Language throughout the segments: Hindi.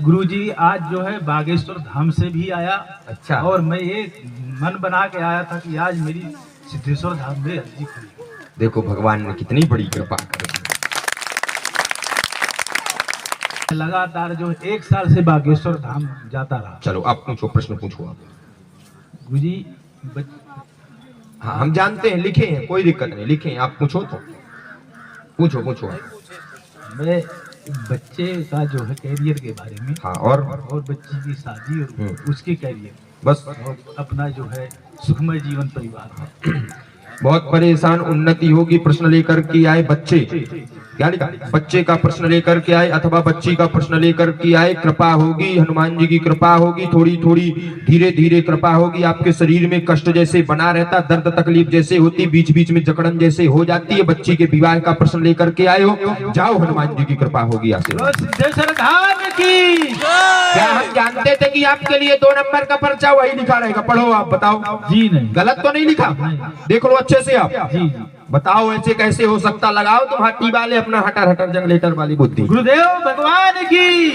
गुरुजी आज जो है बागेश्वर धाम से भी आया। अच्छा। और मैं ये मन बना के आया था कि आज मेरी सिद्धेश्वर धाम में अर्जी खुली। देखो भगवान ने कितनी बड़ी कृपा कर दी। लगातार जो 1 साल से बागेश्वर धाम जाता रहा। चलो आप पूछो, प्रश्न पूछो आप। गुरुजी हाँ हम जानते हैं, लिखे हैं, कोई दिक्कत नहीं, लिखे हैं, आप पूछो तो पूछो पूछो। मैं बच्चे का जो है कैरियर के बारे में। हाँ और बच्ची की शादी और उसके कैरियर बस। और अपना जो है सुखमय जीवन परिवार। बहुत परेशान, उन्नति होगी प्रश्न लेकर के आए बच्चे। क्या लिखा? बच्चे का प्रश्न लेकर के आए अथवा बच्ची का प्रश्न लेकर के आए। कृपा होगी, हनुमान जी की कृपा होगी, थोड़ी थोड़ी धीरे धीरे कृपा होगी। आपके शरीर में कष्ट जैसे बना रहता, दर्द तकलीफ जैसे होती, बीच बीच में जकड़न जैसे हो जाती है। बच्ची के विवाह का प्रश्न लेकर के आए हो, जाओ हनुमान जी की कृपा होगी। सिद्धेश्वर धाम की। क्या हम जानते थे कि आपके लिए 2 नंबर का पर्चा वही लिखा रहेगा? पढ़ो आप, बताओ। जी नहीं, गलत तो नहीं लिखा? देख लो अच्छे से आप। जी बताओ ऐसे कैसे हो सकता? लगाओ तुम हट्टी वाले अपना हटर हटर जनरेटर वाली बुद्धि। गुरुदेव भगवान की,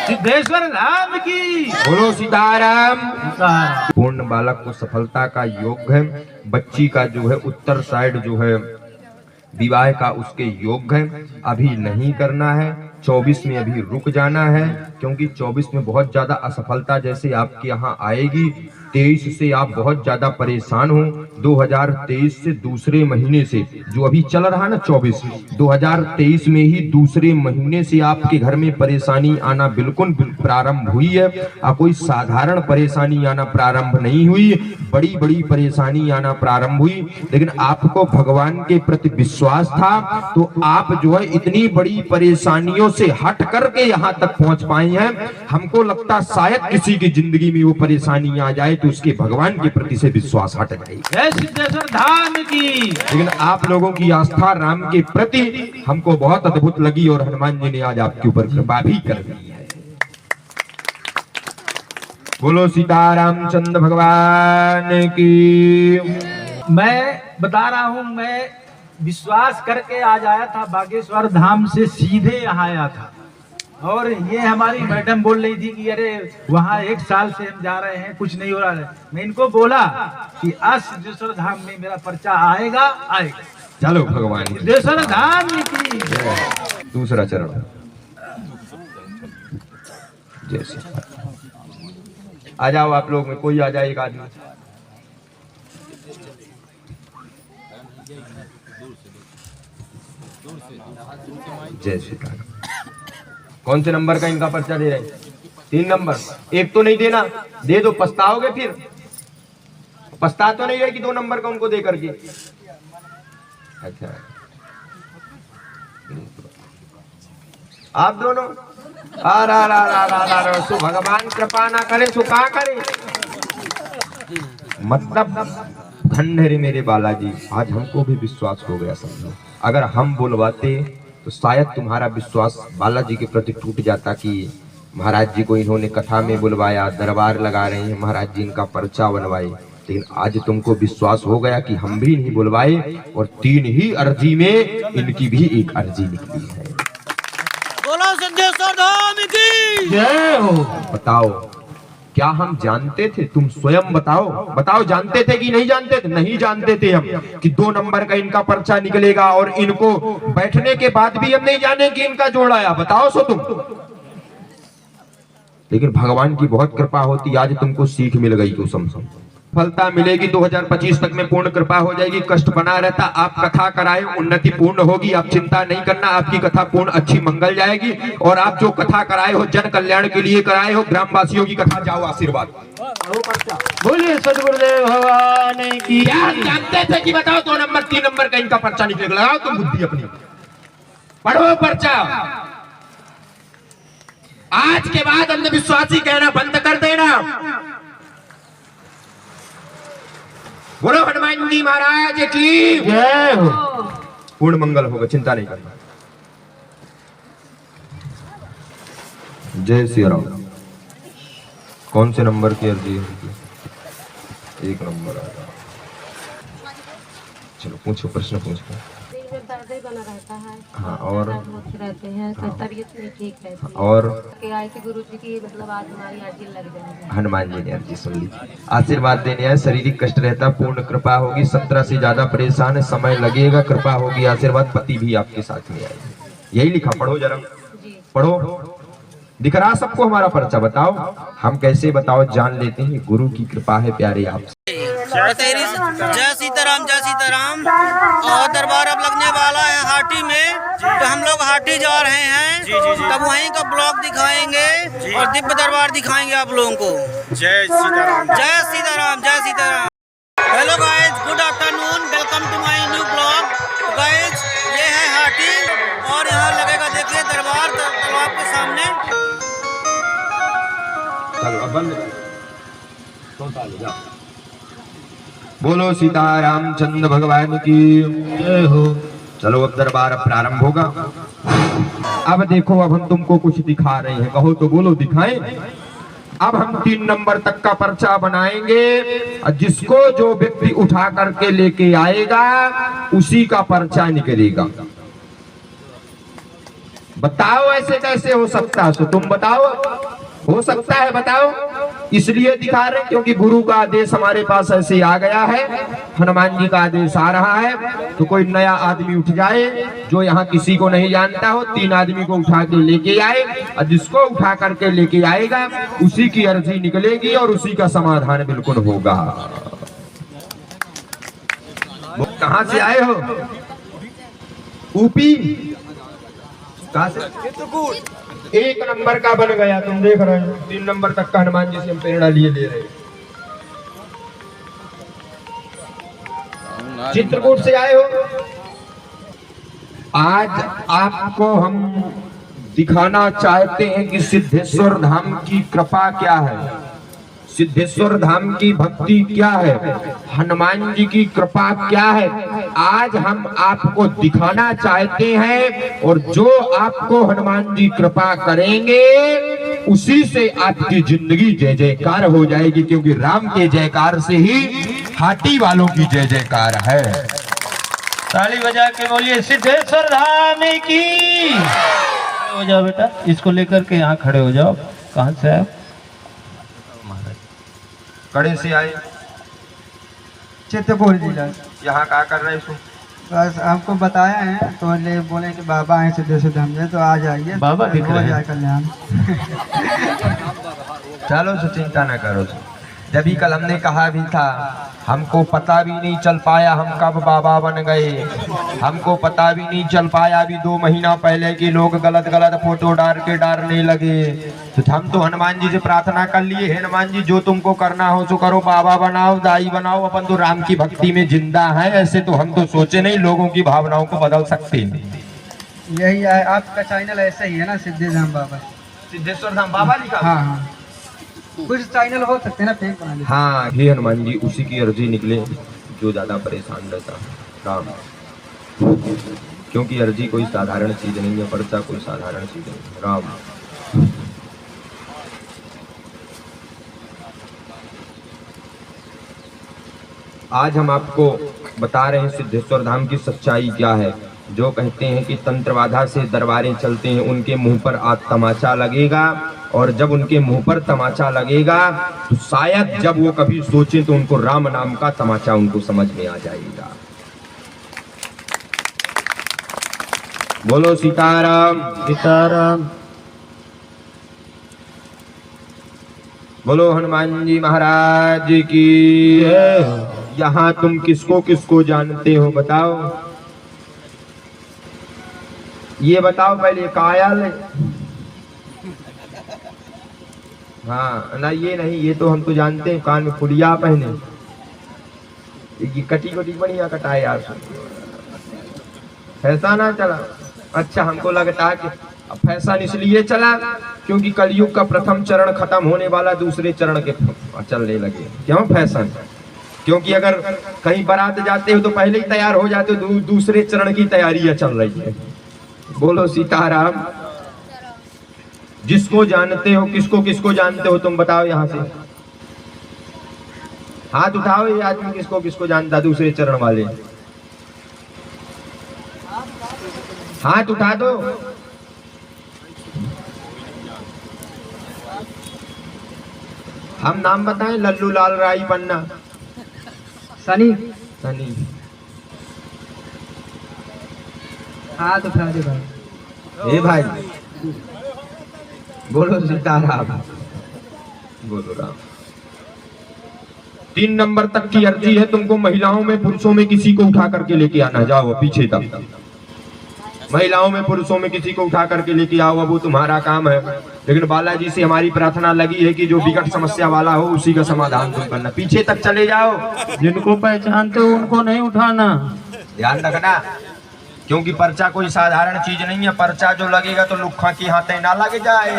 सिद्धेश्वर धाम की। बोलो सीताराम। पूर्ण बालक को सफलता का योग है। बच्ची का जो है उत्तर साइड जो है विवाह का उसके योग है। अभी नहीं करना है, 24 में अभी रुक जाना है, क्योंकि 24 में बहुत ज्यादा असफलता जैसे आपके यहाँ आएगी। 23 से आप बहुत ज्यादा परेशान हो। 2023 से दूसरे महीने से जो अभी चल रहा है ना 24, 2023 में ही दूसरे महीने से आपके घर में परेशानी आना बिल्कुल प्रारंभ हुई है। कोई साधारण परेशानी आना प्रारंभ नहीं हुई, बड़ी बड़ी परेशानी आना प्रारंभ हुई। लेकिन आपको भगवान के प्रति विश्वास था, तो आप जो है इतनी बड़ी परेशानियों से हट करके यहाँ तक पहुंच पाए हैं। हमको लगता शायद किसी की जिंदगी में वो परेशानी आ जाए तो उसके भगवान के प्रति से विश्वास हट जाए। जय सिद्धेश्वर धाम की। लेकिन आप लोगों की आस्था राम के प्रति हमको बहुत अद्भुत लगी और हनुमान जी ने आज आपके ऊपर कृपा भी कर दी है। बोलो सीतारामचंद्र भगवान की। मैं बता रहा हूँ, मैं विश्वास करके आज आया था बागेश्वर धाम से, सीधे यहाँ आया था। और ये हमारी मैडम बोल रही थी कि अरे वहाँ 1 साल से हम जा रहे हैं, कुछ नहीं हो रहा है। मैं इनको बोला कि आज सिद्धेश्वर धाम में मेरा पर्चा आएगा आएगा। चलो भगवान सिद्धेश्वर धाम की। दूसरा चरण। जैसे आ जाओ आप लोग में कोई आ जाए, एक आदमी। जय श्री राम। कौन से नंबर का इनका पर्चा दे रहे हैं? 3 नंबर। एक तो नहीं देना, दे दो, पछताओगे फिर। पछता तो नहीं है कि 2 नंबर का उनको दे करके। अच्छा आप दोनों सो भगवान कृपा ना करे सो का करे। मतलब धन्य मेरे बालाजी, आज हमको भी विश्वास हो गया। समझो अगर हम बुलवाते तो शायद तुम्हारा विश्वास बालाजी के प्रति टूट जाता कि महाराज जी को इन्होंने कथा में बुलवाया, दरबार लगा रहे हैं, महाराज जी इनका पर्चा बनवाए। लेकिन आज तुमको विश्वास हो गया कि हम भी नहीं बुलवाए और 3 ही अर्जी में इनकी भी एक अर्जी निकली है। बोलो सिद्धेश्वर धाम की जय हो। बताओ क्या हम जानते थे? तुम स्वयं बताओ जानते थे कि नहीं जानते थे? नहीं जानते थे हम कि 2 नंबर का इनका पर्चा निकलेगा। और इनको बैठने के बाद भी हम नहीं जाने कि इनका जोड़ आया। बताओ सो तुम। लेकिन भगवान की बहुत कृपा होती, आज तुमको सीख मिल गई तो समझो। सफलता मिलेगी 2025 तक में, पूर्ण कृपा हो जाएगी। कष्ट बना रहता, आप कथा कराए, उन्नति पूर्ण होगी। आप चिंता नहीं करना, आपकी कथा पूर्ण अच्छी मंगल जाएगी। और आप जो कथा कराए हो जन कल्याण के लिए कराए हो, ग्रामवासियों की कथा, जाओ आशीर्वाद। बोलिए सदगुरुदेव भगवान की। क्या जानते थे कि बताओ 2 नंबर 3 नंबर का इनका पर्चा निकलेगा? लगाओ तुम बुद्धि अपनी, पढ़ो पर्चा। आज के बाद अंधविश्वासी कहना बंद कर देना। बोलो हनुमान जी महाराज की जय हो। पूर्ण मंगल होगा, चिंता नहीं करना। जय श्री राम। कौन से नंबर की अर्जी है? 1 नंबर आ गया। चलो पूछो, प्रश्न पूछो। से दर्द ही बना रहता है। हाँ, और होते रहते हैं तो तबीयत नहीं ठीक रहती है। और कि आए थे गुरु जी की मतलब आज हमारी हड्डी लग जाएगी। हनुमान जी ने अर्जी सुन ली। आशीर्वाद देने आए, शारीरिक कष्ट रहता, पूर्ण कृपा होगी। 17 से ज्यादा परेशान है, समय लगेगा, कृपा होगी, आशीर्वाद, पति भी आपके साथ में आएगी। यही लिखा, पढ़ो जरा, जी पढ़ो। दिख रहा सबको हमारा पर्चा? बताओ, हम कैसे बताओ, जान लेते हैं। गुरु की कृपा है प्यारे आपसे। जय सीताराम। और दरबार अब लगने वाला है हाटी में, तो हम लोग हाटी जा रहे हैं। तब वहीं का ब्लॉग दिखाएंगे और दिव्य दरबार दिखाएंगे आप लोगों को। जय सीताराम। जय सीताराम, जय Sitaram. Hello guys, good afternoon, welcome to my new blog. Guys, ये है हाटी और यहाँ लगेगा, देखिए, दरबार तालाब के सामने। चलो अब बंद कर। बोलो सीतारामचंद्र भगवान की जय हो। चलो अब दरबार प्रारंभ होगा। अब देखो, अब हम तुमको कुछ दिखा रहे हैं, कहो तो बोलो, दिखाएं। अब हम 3 नंबर तक का पर्चा बनाएंगे, जिसको जो व्यक्ति उठा करके लेके आएगा उसी का पर्चा निकलेगा। बताओ ऐसे कैसे हो सकता है? तो तुम बताओ, हो सकता है, बताओ। इसलिए दिखा रहे क्योंकि गुरु का आदेश हमारे पास ऐसे आ गया है, हनुमान जी का आदेश आ रहा है। तो कोई नया आदमी उठ जाए जो यहाँ किसी को नहीं जानता हो, 3 आदमी को उठा के लेके आए, और जिसको उठा करके लेके आएगा उसी की अर्जी निकलेगी और उसी का समाधान बिल्कुल होगा। कहाँ से आए हो? यूपी? कहाँ से? चित्रकूट। 1 नंबर का बन गया, तुम देख रहे हो। 3 नंबर तक का हनुमान जी से हम प्रेरणा लिए ले रहे हैं। चित्रकूट से आए हो। आज आपको हम दिखाना चाहते हैं कि सिद्धेश्वर धाम की कृपा क्या है, सिद्धेश्वर धाम की भक्ति क्या है, हनुमान जी की कृपा क्या है। आज हम आपको दिखाना चाहते हैं, और जो आपको हनुमान जी कृपा करेंगे उसी से आपकी जिंदगी जय जयकार हो जाएगी, क्योंकि राम के जयकार से ही हाटी वालों की जय जयकार है। ताली बजा के बोलिए सिद्धेश्वर धाम की। हो जाओ बेटा, इसको लेकर के यहाँ खड़े हो जाओ। कहाँ से आए? कड़े से आए। चित्रकूट जिला। यहाँ क्या कर रहे हो? बस आपको बताया है तो ले बोले कि बाबा आए सिद्धेश्वर धाम में, तो आ जाइए, बाबा दिख रहे हैं। हो जाए कल्याण। चलो सो चिंता न करो सो। जब भी कल हमने कहा भी था, हमको पता भी नहीं चल पाया हम कब बाबा बन गए, हमको पता भी नहीं चल पाया अभी 2 महीना पहले कि लोग गलत गलत फोटो डालने लगे। तो हम तो हनुमान जी से प्रार्थना कर लिए, हनुमान जी जो तुमको करना हो सो करो, बाबा बनाओ, दाई बनाओ, अपन तो राम की भक्ति में जिंदा है। ऐसे तो हम तो सोचे नहीं लोगों की भावनाओं को बदल सकते नहीं। यही है आपका चैनल, ऐसा ही है ना, सिद्धेश्वर धाम बाबा। सिद्धेश्वर धाम बाबा लिखा? हाँ हाँ, कुछ चैनल हो सकते हैं ना, फेक बना लेते। हाँ, हे हनुमान जी उसी की अर्जी निकले जो ज्यादा परेशान रहता राम, क्योंकि अर्जी कोई साधारण चीज नहीं है, पर्चा कोई साधारण चीज नहीं। राम आज हम आपको बता रहे हैं सिद्धेश्वर धाम की सच्चाई क्या है। जो कहते हैं कि तंत्रबाधा से दरबारें चलते हैं, उनके मुंह पर आज तमाचा लगेगा, और जब उनके मुंह पर तमाचा लगेगा तो शायद जब वो कभी सोचें तो उनको राम नाम का तमाचा उनको समझ में आ जाएगा। बोलो सीताराम। सीताराम। बोलो हनुमान जी महाराज की। यहाँ तुम किसको किसको जानते हो बताओ? ये बताओ पहले। कायल? हाँ ना, ये नहीं, ये तो हम तो जानते हैं, कान में फुलिया पहने, ये कटी कटी बढ़िया कटाए यार, फैशन ना चला। अच्छा, हमको लगता है कि फैशन इसलिए चला क्योंकि कलयुग का प्रथम चरण खत्म होने वाला, दूसरे चरण के चलने लगे। क्यों फैशन? क्योंकि अगर कहीं बारात जाते हो तो पहले ही तैयार हो जाते हो, दूसरे चरण की तैयारियां चल रही है। बोलो सीताराम। जिसको जानते हो, किसको किसको जानते हो तुम बताओ? यहाँ से हाथ उठाओ, ये आदमी किसको किसको जानता दूसरे चरण वाले? हाथ उठा दो। हम नाम बताएं, लल्लू लाल राई पन्ना, सनी सनी। हाथ उठा दे भाई। ए भाई, बोलो सीताराम, बोलो राम। 3 नंबर तक की अर्जी है तुमको। महिलाओं में पुरुषों में किसी को उठा करके लेके आना। जाओ पीछे तक, महिलाओं में पुरुषों में किसी को उठा करके लेके आओ, अब वो तुम्हारा काम है। लेकिन बालाजी से हमारी प्रार्थना लगी है कि जो विकट समस्या वाला हो उसी का समाधान तुम करना। पीछे तक चले जाओ, जिनको पहचानते हो उनको नहीं उठाना। ध्यान रखना, क्योंकि पर्चा कोई साधारण चीज नहीं है। पर्चा जो लगेगा तो लुखा की हाथे ना लग जाए।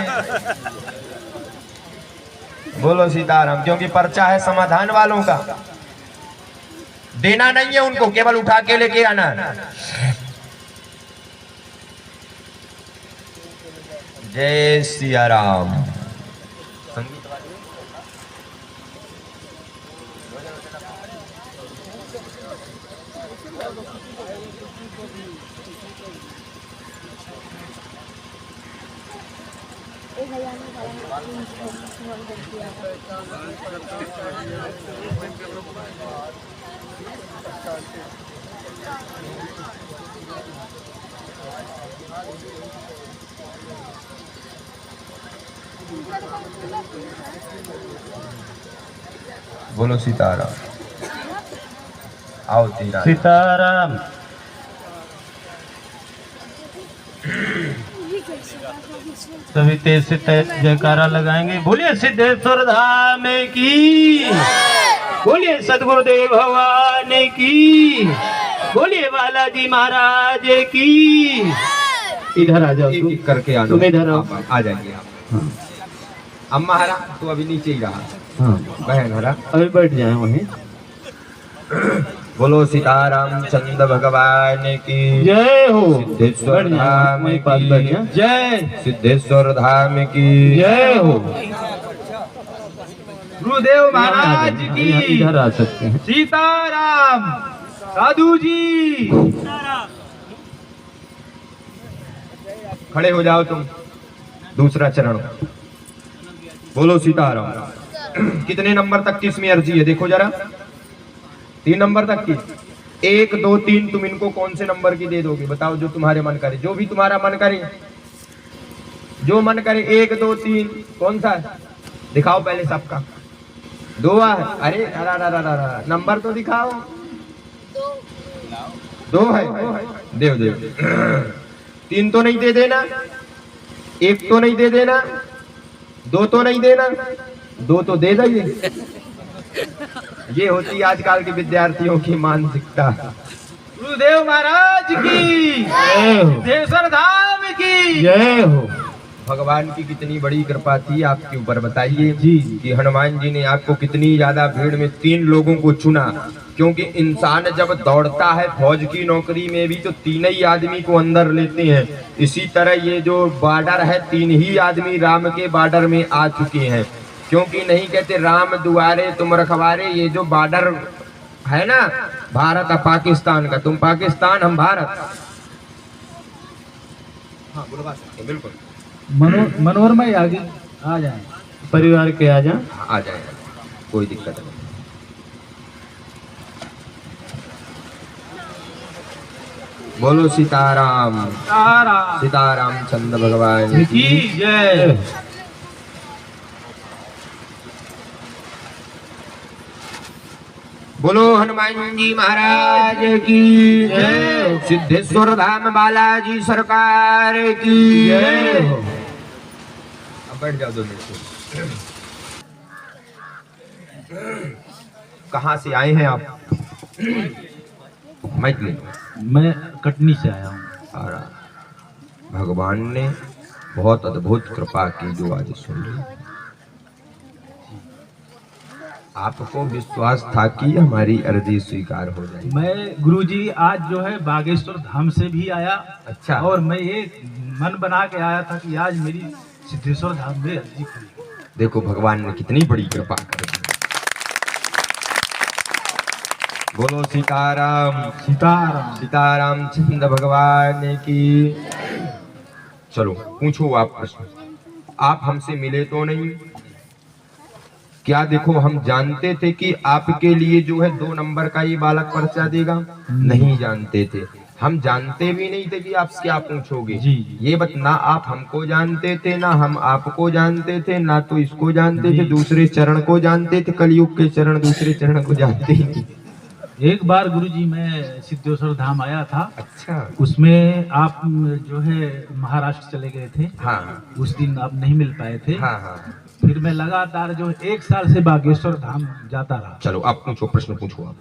बोलो सीताराम, क्योंकि पर्चा है समाधान वालों का। देना नहीं है उनको, केवल उठा के लेके आना। जय सिया राम। बोलो सीताराम। आओ तीरा सीताराम। सभी तेज से जयकारा लगाएंगे। बोलिए सिद्धेश्वर धाम की, बोलिए सदगुरुदेव भगवान की, बोलिए बालाजी महाराज की। इधर आ जाओ, एक करके आना। तुम इधर आओ। आ जाएंगे आप। हाँ। अम्मा हरा तो अभी नीचे ही रहा। हाँ, बहन हरा अभी बैठ जाए वहीं। बोलो सीताराम चंद्र भगवान की जय हो। सिद्धेश्वर धाम की जय, सिद्धेश्वर धाम की जय हो। गुरुदेव महाराज की। इधर आ सकते हैं। सीताराम। साधु जी। खड़े हो जाओ तुम। दूसरा चरण। बोलो सीताराम। कितने नंबर तक की इसमें अर्जी है देखो जरा। 3 नंबर तक की। 1 2 3 तुम इनको कौन से नंबर की दे दोगे बताओ, जो तुम्हारे मन करे, जो भी तुम्हारा मन करे, जो मन करे। 1 2 3 कौन सा है दिखाओ पहले सबका। 2 है। अरे अरा नंबर तो दिखाओ। 2 है। देव देव। 3 तो नहीं दे देना, 1 तो नहीं दे देना, 2 तो नहीं देना, 2 तो दे देंगे। ये होती आजकल के विद्यार्थियों की मानसिकता। गुरुदेव महाराज की। जय हो। सिद्धेश्वर धाम की। जय हो। भगवान की कितनी बड़ी कृपा थी आपके ऊपर, बताइए जी कि हनुमान जी ने आपको कितनी ज्यादा भीड़ में 3 लोगों को चुना। क्योंकि इंसान जब दौड़ता है फौज की नौकरी में भी तो 3 ही आदमी को अंदर लेते हैं। इसी तरह ये जो बॉर्डर है 3 ही आदमी राम के बॉर्डर में आ चुके हैं। क्योंकि नहीं कहते राम दुआरे तुम रखवारे। ये जो बॉर्डर है ना भारत और पाकिस्तान का, तुम पाकिस्तान हम भारत। हाँ बोलो बिल्कुल। मनोरमा आगे आ जाए, परिवार के आ जाए। आ जाए, कोई दिक्कत नहीं। बोलो सीताराम। सीताराम चंद्र भगवान की जय। बोलो हनुमान जी महाराज की जय। सिद्धेश्वर धाम बालाजी सरकार की जय। अब बैठ जाओ 2 मिनट। कहाँ से आए हैं आप? मैथिली। मैं कटनी से आया हूँ। भगवान ने बहुत अद्भुत कृपा की जो आज सुन ली। आपको विश्वास था कि हमारी अर्जी स्वीकार हो जाएगी। मैं गुरुजी आज जो है बागेश्वर धाम से भी आया। अच्छा। और मैं ये मन बना के आया था कि आज मेरी सिद्धेश्वर धाम में अर्जी खुली। देखो भगवान ने कितनी बड़ी कृपा कर दी। बोलो सीताराम। सीताराम। सीताराम चंद्र भगवान की। चलो पूछो आप प्रश्न। आप हमसे मिले तो नहीं? क्या देखो, हम जानते थे कि आपके लिए जो है 2 नंबर का ये बालक पर्चा देगा? नहीं जानते थे। हम जानते भी नहीं थे कि आप क्या पूछोगे। जी। ये बत ना आप हमको जानते थे, ना हम आपको जानते थे, ना तो इसको जानते थे, दूसरे चरण को जानते थे। कलयुग के चरण दूसरे चरण को जानते ही नहीं। एक बार गुरुजी मैं सिद्धेश्वर धाम आया था, अच्छा। उसमें आप जो है महाराष्ट्र चले गए थे। हाँ उस दिन आप नहीं मिल पाए थे। हाँ हाँ। फिर मैं लगातार जो 1 साल से बागेश्वर धाम जाता रहा। चलो आप पूछो, प्रश्न पूछो आप।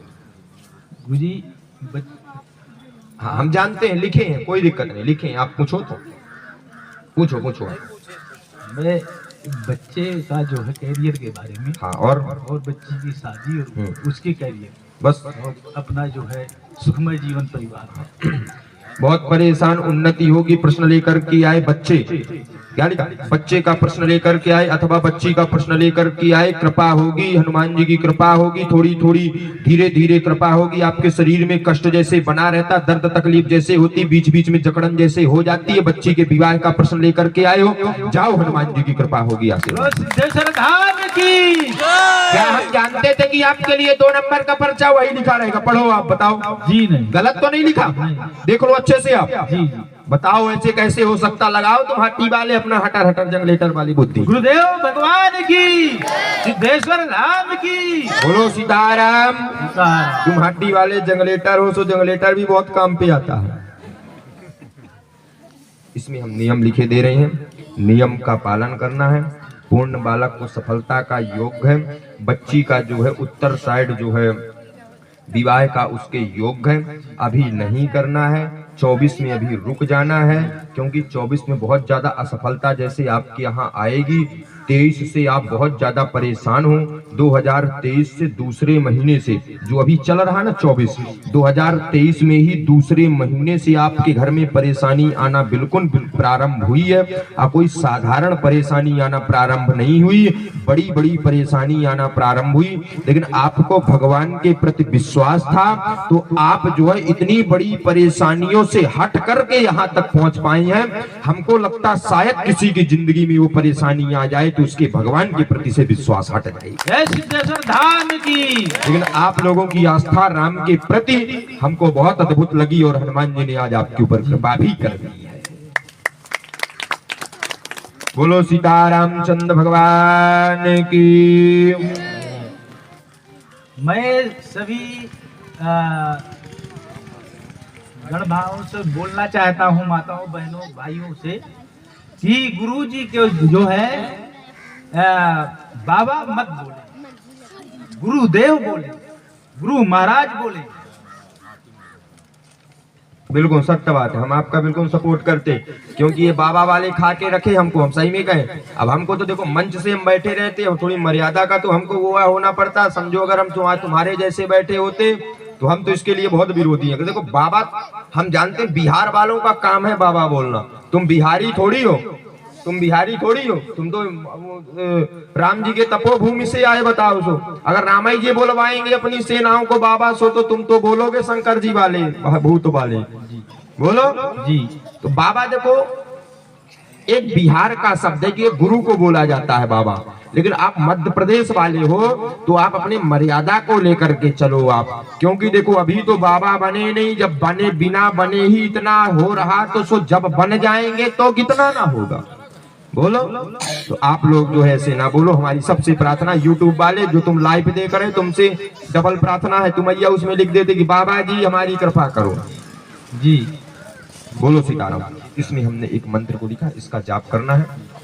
गुरुजी हाँ हम जानते हैं, लिखे हैं, कोई दिक्कत नहीं, लिखे हैं। आप पूछो तो पूछो पूछो। मैं बच्चे का जो है कैरियर के बारे में, हाँ और बच्ची की शादी और उसके कैरियर, बस और अपना जो है सुखमय जीवन परिवार। बहुत परेशान, उन्नति होगी प्रश्न लेकर के आए बच्चे। क्या लिखा? बच्चे का प्रश्न लेकर के आए अथवा बच्ची का प्रश्न लेकर के आए। कृपा होगी, हनुमान जी की कृपा होगी, थोड़ी थोड़ी धीरे धीरे कृपा होगी। आपके शरीर में कष्ट जैसे बना रहता, दर्द तकलीफ जैसे होती, बीच बीच में जकड़न जैसे हो जाती है। बच्ची के विवाह का प्रश्न लेकर के आए हो, जाओ, हनुमान जी की कृपा होगी। सिद्धेश्वर धाम की। क्या हम जानते थे कि आपके लिए 2 नंबर का पर्चा वही लिखा रहेगा? पढ़ो आप, बताओ। जी नहीं, गलत तो नहीं लिखा? देख लो अच्छे से आप। जी बताओ ऐसे कैसे हो सकता? लगाओ तुम हट्टी वाले अपना हटर हटर जंगलेटर वाली बुद्धि। गुरुदेव भगवान की, सिद्धेश्वर धाम की। बोलो सीताराम। सीताराम। तुम हट्टी वाले जंगलेटर हो, सो जंगलेटर भी बहुत काम पे आता है। इसमें हम नियम लिखे दे रहे हैं, नियम का पालन करना है। पूर्ण बालक को सफलता का योग है। बच्ची का जो है उत्तर साइड जो है विवाह का उसके योग है। अभी नहीं करना है, 24 में अभी रुक जाना है, क्योंकि 24 में बहुत ज्यादा असफलता जैसे आपके यहाँ आएगी। 23 से आप बहुत ज्यादा परेशान हो। 2023 से दूसरे महीने से जो अभी चल रहा है ना 24, 2023 में ही दूसरे महीने से आपके घर में परेशानी आना बिल्कुल प्रारंभ हुई है। कोई साधारण परेशानी आना प्रारंभ नहीं हुई, बड़ी बड़ी परेशानी आना प्रारंभ हुई। लेकिन आपको भगवान के प्रति विश्वास था, तो आप जो है इतनी बड़ी परेशानियों से हट करके यहाँ तक पहुंच पाए हैं। हमको लगता शायद किसी की जिंदगी में वो परेशानी आ जाए तो उसके भगवान के प्रति से विश्वास हट जाए। सिद्धेश्वर धाम की। लेकिन आप लोगों की आस्था राम के प्रति हमको बहुत अद्भुत लगी और हनुमान जी ने आज आपके ऊपर कृपा भी कर दी है। बोलो सीतारामचंद्र भगवान की। मैं सभी गण भावों से बोलना चाहता हूँ, माताओं बहनों भाइयों से, कि गुरु जी के जो है बाबा मत बोले, गुरुदेव बोले, गुरु महाराज बोले। बिल्कुल सत्य बात है, हम आपका बिल्कुल सपोर्ट करते, क्योंकि ये बाबा वाले खा के रखे हमको, हम सही में कहें। अब हमको तो देखो मंच से हम बैठे रहते, अब थोड़ी मर्यादा का तो हमको वो होना पड़ता। समझो अगर हम तुम्हारे जैसे बैठे होते तो हम तो इसके लिए बहुत विरोधी हैं। देखो बाबा, हम जानते हैं बिहार वालों का काम है बाबा बोलना। तुम बिहारी थोड़ी हो, तुम बिहारी थोड़ी हो, तुम तो राम जी के तपोभूमि से आए। बताओ सो, अगर रामाई जी बोलवाएंगे अपनी सेनाओं को बाबा सो, तो तुम तो बोलोगे शंकर जी वाले, भूत वाले बोलो जी। तो बाबा देखो एक बिहार का शब्द है कि गुरु को बोला जाता है बाबा। लेकिन आप मध्य प्रदेश वाले हो तो आप अपनी मर्यादा को लेकर के चलो आप, क्योंकि देखो अभी तो बाबा बने नहीं, जब बने बिना बने ही इतना हो रहा, तो सो जब बन जाएंगे तो कितना ना होगा। बोलो तो आप लोग जो है ऐसे ना बोलो। हमारी सबसे प्रार्थना, यूट्यूब वाले जो तुम लाइव देख रहे, तुमसे डबल प्रार्थना है, तुम भैया उसमें लिख देते कि बाबा जी हमारी कृपा करो जी। बोलो सीताराम। इसमें हमने एक मंत्र को लिखा, इसका जाप करना है।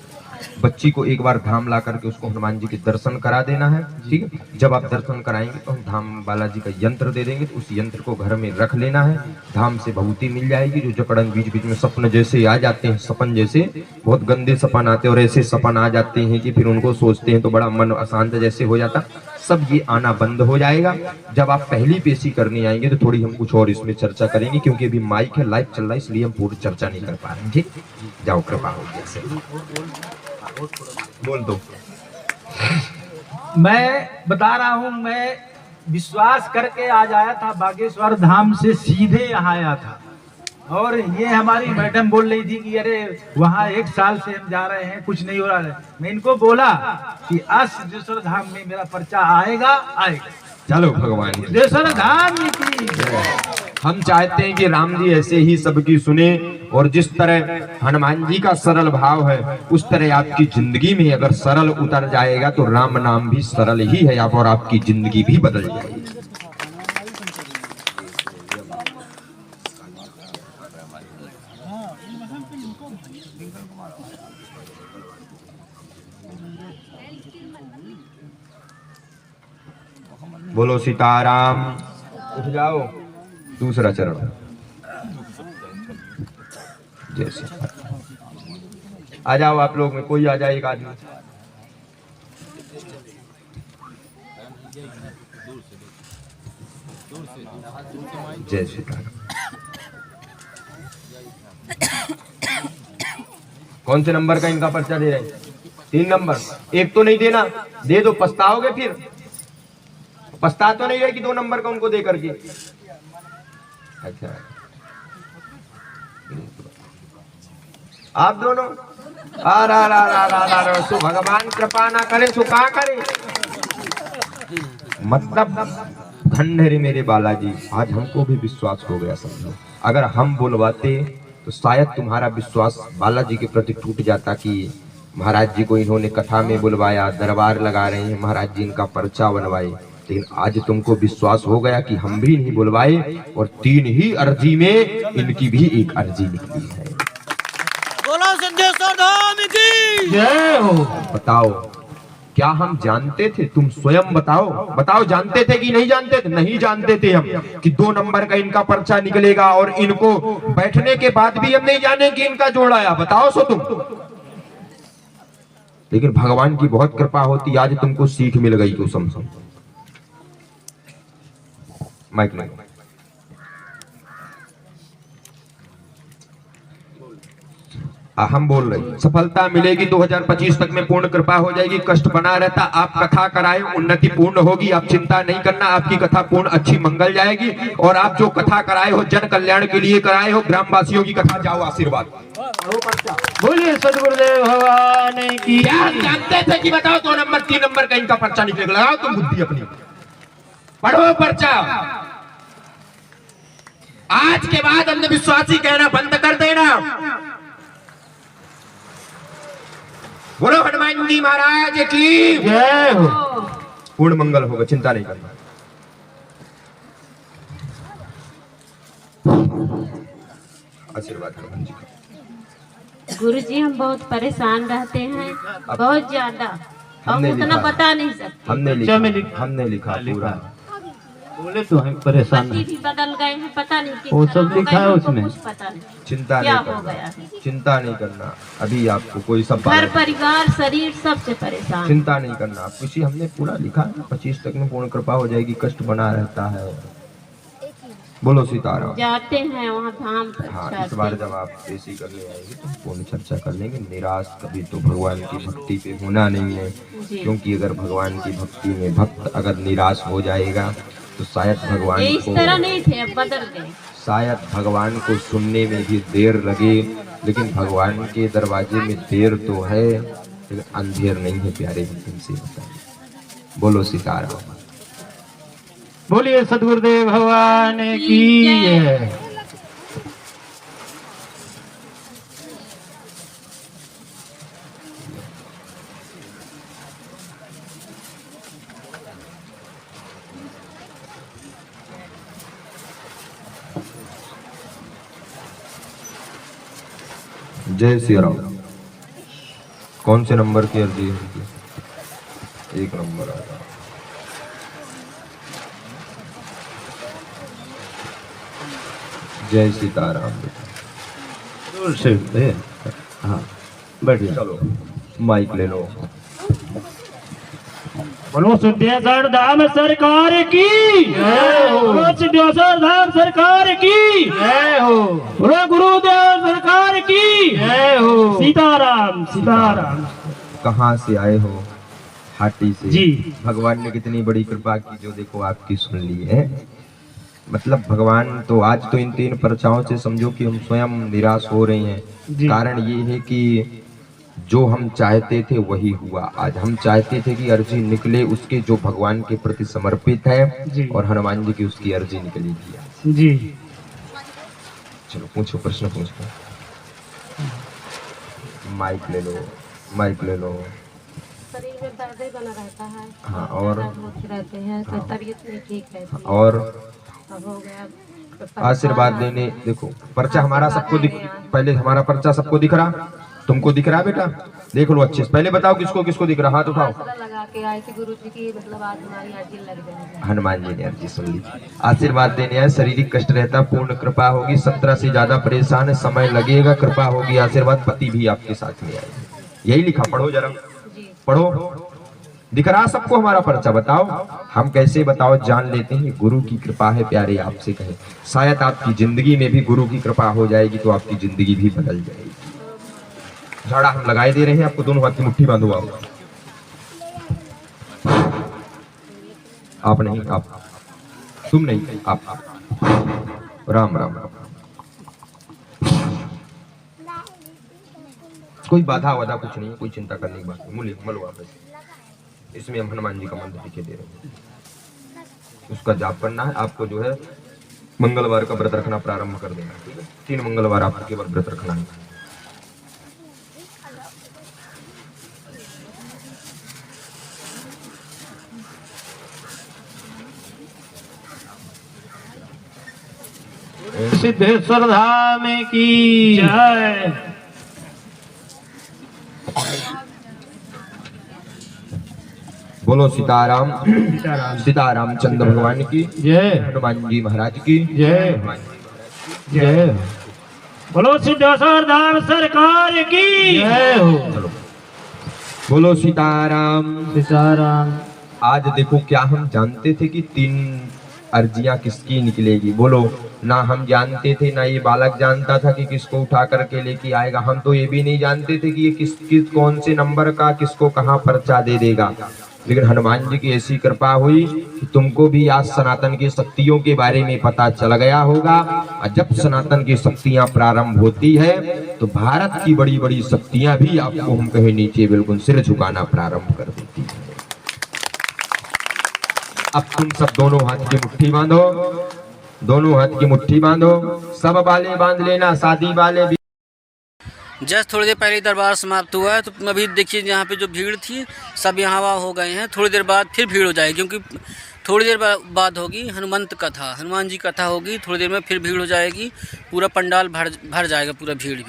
बच्ची को एक बार धाम ला करके उसको हनुमान जी के दर्शन करा देना है, ठीक है। जब आप दर्शन कराएंगे तो हम धाम बालाजी का यंत्र दे देंगे, तो उस यंत्र को घर में रख लेना है। धाम से भभूति मिल जाएगी। जो जकड़न बीच बीच में सपन जैसे आ जाते हैं, सपन जैसे बहुत गंदे सपन आते हैं और ऐसे सपन आ जाते हैं कि फिर उनको सोचते हैं तो बड़ा मन अशांत जैसे हो जाता, सब ये आना बंद हो जाएगा। जब आप पहली पेशी करने आएंगे तो थोड़ी हम कुछ और इसमें चर्चा करेंगे, क्योंकि अभी माइक है, लाइव चल रहा है, इसलिए हम पूरी चर्चा नहीं कर पा रहे हैं। ठीक, जाओ कृपा हो गया। बोल दो। मैं बता रहा हूं, मैं विश्वास करके आज आया था बागेश्वर धाम से सीधे यहाँ आया था। और ये हमारी मैडम बोल रही थी कि अरे वहाँ 1 साल से हम जा रहे हैं, कुछ नहीं हो रहा है। मैं इनको बोला कि आज सिद्धेश्वर धाम में मेरा पर्चा आएगा आएगा। चलो भगवान की सिद्धेश्वर धाम की हम चाहते हैं कि राम जी ऐसे ही सबकी सुने, और जिस तरह हनुमान जी का सरल भाव है उस तरह आपकी जिंदगी में अगर सरल उतर जाएगा तो राम नाम भी सरल ही है और आपकी जिंदगी भी बदल जाएगी। बोलो सीताराम। उठ जाओ, दूसरा चरण। जय सीताराम। आ जाओ आप लोग में कोई आ जाए, एक आदमी। जय सीताराम। कौन से नंबर का इनका पर्चा दे रहे हैं? 3 नंबर। एक तो नहीं देना, दे दो, पछताओगे फिर। पछता तो नहीं है कि 2 नंबर का उनको दे करके। अच्छा, आप दोनों सो भगवान कृपा ना करे सो कहा करे। मतलब धन्य रे मेरे बालाजी, आज हमको भी विश्वास हो गया। समझो अगर हम बुलवाते तो शायद तुम्हारा विश्वास बालाजी के प्रति टूट जाता कि महाराज जी को इन्होंने कथा में बुलवाया, दरबार लगा रहे हैं, महाराज जी इनका पर्चा बनवाए। लेकिन आज तुमको विश्वास हो गया कि हम भी नहीं बुलवाए, और 3 ही अर्जी में इनकी भी एक अर्जी निकली है। बोलो सिद्धेश्वर धाम की जय हो। बताओ क्या हम जानते थे? तुम स्वयं बताओ जानते थे कि नहीं जानते थे? नहीं जानते थे हम कि 2 नंबर का इनका पर्चा निकलेगा, और इनको बैठने के बाद भी हम नहीं जाने कि इनका जोड़ आया। बताओ सो तुम। लेकिन भगवान की बहुत कृपा होती, आज तुमको सीख मिल गई। तो समझो माइक नहीं। हम बोल रहे सफलता मिलेगी 2025 तक में, पूर्ण कृपा हो जाएगी, कष्ट बना रहता। आप कथा कराए, उन्नति पूर्ण होगी, आप चिंता नहीं करना, आपकी कथा पूर्ण अच्छी मंगल जाएगी। और आप जो कथा कराए हो जन कल्याण के लिए कराए हो, ग्रामवासियों की कथा, जाओ आशीर्वाद। बोलिए सदगुरुदेव भगवान की। क्या जानते थे कि बताओ 2 नंबर 3 नंबर का इनका पर्चा निकलेगा? लगाओ तुम बुद्धि अपनी, पढ़ो पर्चा। आज के बाद अंधविश्वासी कहना बंद कर देना। बोलो हनुमान जी महाराज की जय हो। पूर्ण मंगल होगा, चिंता नहीं करना। आशीर्वाद हनुमान जी का। गुरुजी हम बहुत परेशान रहते हैं, बहुत ज्यादा, हम हमने उतना लिखा। बता नहीं सकते। हमने लिखा पूरा। बोले तो हम परेशान पति भी बदल गए हैं, पता नहीं किस वो तरह सब हो गए, लिखा है हमको उसमें। कुछ पता नहीं चिंता क्या नहीं हो करना, गया है। चिंता नहीं करना। अभी आपको कोई सब घर परिवार शरीर सबसे परेशान। चिंता नहीं करना। आप किसी हमने पूरा लिखा है, 25 तक में पूर्ण कृपा हो जाएगी, कष्ट बना रहता है। बोलो सीताराम। जाते हैं वहाँ धाम पर। हाँ, इस बार जब आप पेशी करने आएंगे तो पूर्ण चर्चा कर लेंगे। निराश कभी तो भगवान की भक्ति पे होना नहीं है, क्योंकि अगर भगवान की भक्ति में भक्त अगर निराश हो जाएगा तो शायद भगवान इस को, तरह नहीं थे, अब बदल गए। शायद भगवान को सुनने में भी देर लगे। लेकिन भगवान के दरवाजे में देर तो है, लेकिन अंधेर नहीं है प्यारे भक्तों से। बताइए। बोलो सीताराम। बोलिए सदगुरुदेव भगवान की जय। जय श्री राम। कौन से नंबर की अर्जी है? 1 नंबर आ रहा। जय सीताराम। दूर से हाँ बैठिए। चलो माइक ले लो। बोलो सिद्धेश्वर धाम सरकार की जय हो। बोलो सिद्धेश्वर धाम सरकार की जय हो। बोलो गुरुदेव सरकार की जय हो। सीताराम सीताराम। कहाँ से आए हो? हाटी से। जी। भगवान ने कितनी बड़ी कृपा की जो देखो आपकी सुन ली है। मतलब भगवान तो आज तो इन 3 पर्चाओं से समझो कि हम स्वयं निराश हो रहे हैं। जी। कारण ये है कि जो हम चाहते थे वही हुआ। आज हम चाहते थे कि अर्जी निकले उसके जो भगवान के प्रति समर्पित है, जी। और हनुमान जी की उसकी अर्जी निकलेगी आज। जी। चलो पूछो, प्रश्न पूछो। माइक ले लो, माइक ले लो। शरीर में दर्द ही बना रहता है। हाँ, और होते रहते हैं तो तबीयत नहीं ठीक रहती है। और अब हो गया आशीर्वाद देने देखो पर्चा हमारा सबको दिख, पहले हमारा पर्चा सबको दिख रहा, तुमको दिख रहा बेटा? देख लो अच्छे से। पहले बताओ किसको किसको दिख रहा, हाथ उठाओ। लगा के आए थे गुरु जी की, मतलब आज हमारी अर्जी लग जाएगी। हनुमान जी ने अर्जी सुन ली। आशीर्वाद देने आए। शारीरिक कष्ट रहता, पूर्ण कृपा होगी। 17 से ज्यादा परेशान है, समय लगेगा, कृपा होगी, आशीर्वाद। पति भी आपके साथ में आएगा। यही लिखा, पढ़ो जरा, पढ़ो। दिख रहा सबको हमारा पर्चा? बताओ हम कैसे बताओ जान लेते हैं। गुरु की कृपा है प्यारे, आपसे कहे शायद आपकी जिंदगी में भी गुरु की कृपा हो जाएगी तो आपकी जिंदगी भी बदल जाएगी। झाड़ा हम लगाए दे रहे हैं आपको, दोनों हाथ की मुट्ठी बांधो। आप नहीं, आप, तुम नहीं, आप। राम राम राम। कोई बाधा वाधा कुछ नहीं है, कोई चिंता करने की बात नहीं। मूल्य मलो आप। इसमें हम हनुमान जी का मंत्र लिखे दे रहे हैं, उसका जाप करना है आपको। जो है मंगलवार का व्रत रखना प्रारंभ कर देना, ठीक है? 3 मंगलवार आपको केवल व्रत रखना है। सिद्धेश्वर धाम की जय। बोलो सीताराम, सीताराम चंद्र भगवान की जय, हनुमान जी महाराज की जय, हनुमान जी जय। बोलो सिद्धेश्वर धाम सरकार की जय हो। चलो बोलो सीताराम, सीताराम। आज देखो क्या हम जानते थे कि 3 अर्जियां किसकी निकलेगी? बोलो, ना हम जानते थे, ना ये बालक जानता था कि किसको उठा करके लेके आएगा। हम तो ये भी नहीं जानते थे कि ये किस कौन से नंबर का किसको कहाँ पर्चा दे देगा। लेकिन हनुमान जी की ऐसी कृपा हुई कि तुमको भी आज सनातन की शक्तियों के बारे में पता चल गया होगा। और जब सनातन की शक्तियां प्रारंभ होती है तो भारत की बड़ी बड़ी शक्तियां भी आपको हम कहे नीचे बिल्कुल सिर झुकाना प्रारंभ कर देती है। अब तुम सब दोनों हाथ की मुट्ठी बांधो, दोनों हाथ की मुट्ठी बांधो। सब वाले बांध लेना, शादी वाले भी। जस्ट थोड़ी देर पहले दरबार समाप्त हुआ है, तो अभी देखिए यहाँ पे जो भीड़ थी सब यहाँ वहाँ हो गए हैं। थोड़ी देर बाद फिर भीड़ हो जाएगी, क्योंकि थोड़ी देर बाद होगी हनुमंत कथा, हनुमान जी कथा होगी। थोड़ी देर में फिर भीड़ हो जाएगी, पूरा पंडाल भर जाएगा, पूरा भीड़।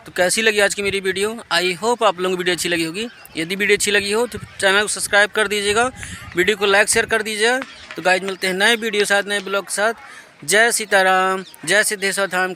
तो कैसी लगी आज की मेरी वीडियो? आई होप आप लोगों को वीडियो अच्छी लगी होगी। यदि वीडियो अच्छी लगी हो तो चैनल को सब्सक्राइब कर दीजिएगा, वीडियो को लाइक शेयर कर दीजिएगा। तो गाइज मिलते हैं नए वीडियो साथ, नए ब्लॉग के साथ। जय सीताराम, जय सिद्धेश्वर धाम।